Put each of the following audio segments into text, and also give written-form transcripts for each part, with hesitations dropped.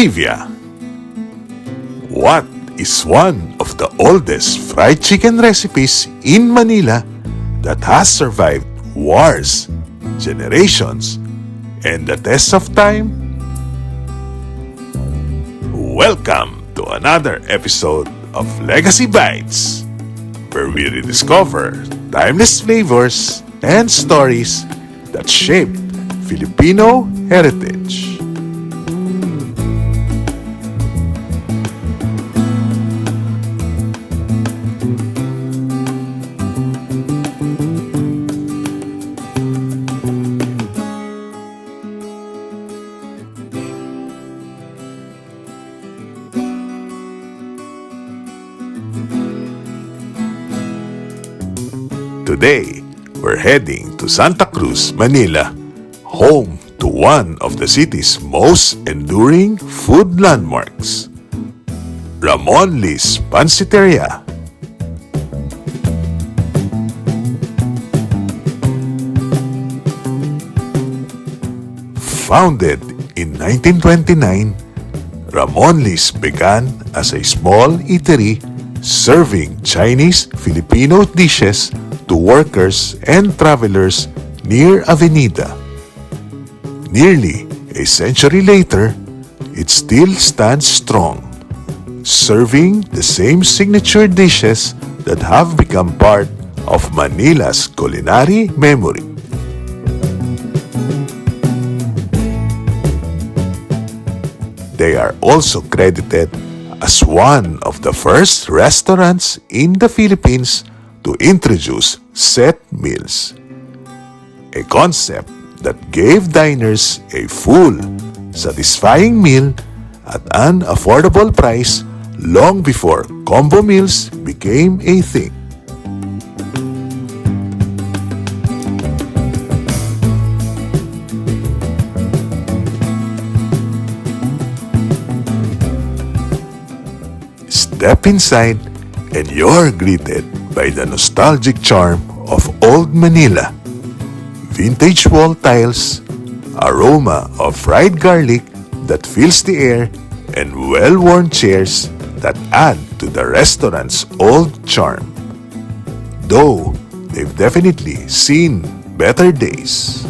Trivia. What is one of the oldest fried chicken recipes in Manila that has survived wars, generations, and the test of time? Welcome to another episode of Legacy Bites, where we rediscover timeless flavors and stories that shaped Filipino heritage. Today, we're heading to Santa Cruz, Manila, home to one of the city's most enduring food landmarks, Ramon Lee Panciteria. Founded in 1929, Ramon Lee's began as a small eatery serving Chinese-Filipino dishes to workers and travelers near Avenida. Nearly a century later, it still stands strong, serving the same signature dishes that have become part of Manila's culinary memory. They are also credited as one of the first restaurants in the Philippines to introduce set meals, a concept that gave diners a full, satisfying meal at an affordable price long before combo meals became a thing. Step inside and you're greeted by the nostalgic charm of old-Manila. Vintage wall tiles, aroma of fried garlic that fills the air, and well-worn chairs that add to the restaurant's old charm. Though they've definitely seen better days.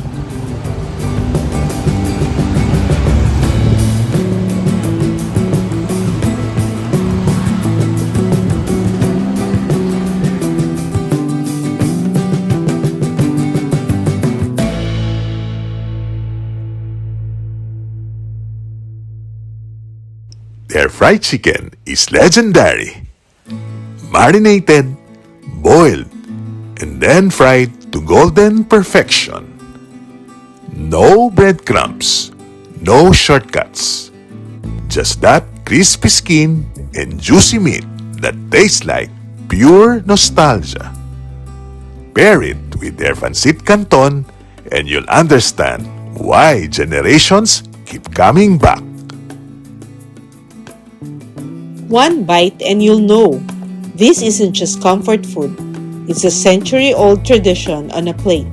Their fried chicken is legendary. Marinated, boiled, and then fried to golden perfection. No breadcrumbs, no shortcuts. Just that crispy skin and juicy meat that tastes like pure nostalgia. Pair it with their Pansit Canton and you'll understand why generations keep coming back. One bite and you'll know, this isn't just comfort food, it's a century-old tradition on a plate.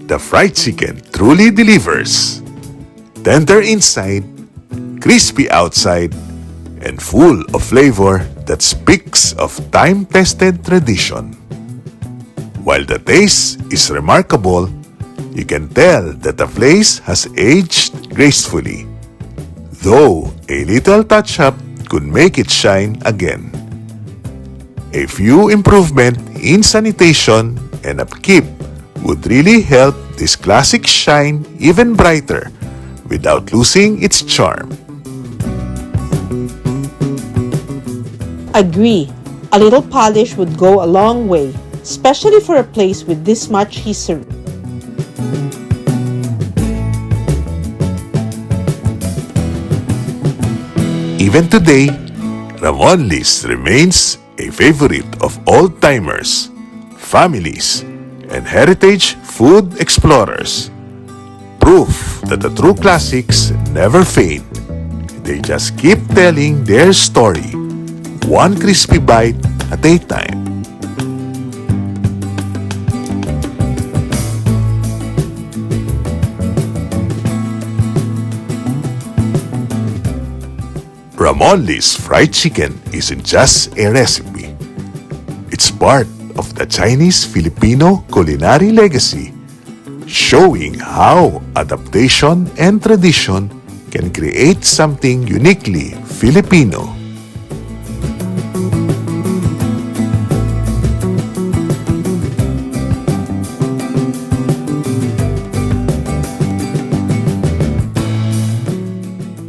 The fried chicken truly delivers. Tender inside, crispy outside, and full of flavor that speaks of time-tested tradition. While the taste is remarkable, you can tell that the place has aged gracefully, though a little touch-up could make it shine again. A few improvements in sanitation and upkeep would really help this classic shine even brighter without losing its charm. Agree, a little polish would go a long way, especially for a place with this much history. Even today, Ramon Lee's remains a favorite of old-timers families, and heritage food explorers. Proof that the true classics never fade. They just keep telling their story, one crispy bite at a time. Ramon Lee's fried chicken isn't just a recipe. It's part of the Chinese-Filipino culinary legacy, showing how adaptation and tradition can create something uniquely Filipino.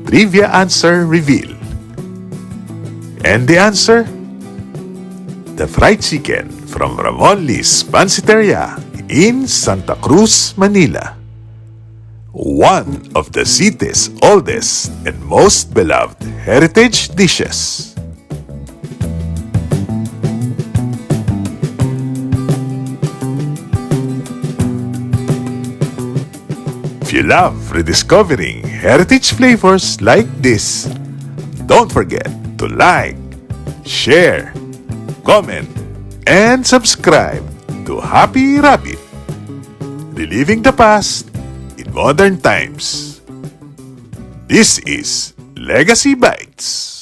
Trivia answer reveal. And the answer? The fried chicken from Ramon Lee's Panciteria in Santa Cruz, Manila. One of the city's oldest and most beloved heritage dishes. If you love rediscovering heritage flavors like this, don't forget to like, share, comment, and subscribe to Happy Rabbit, reliving the past in modern times. This is Legacy Bites.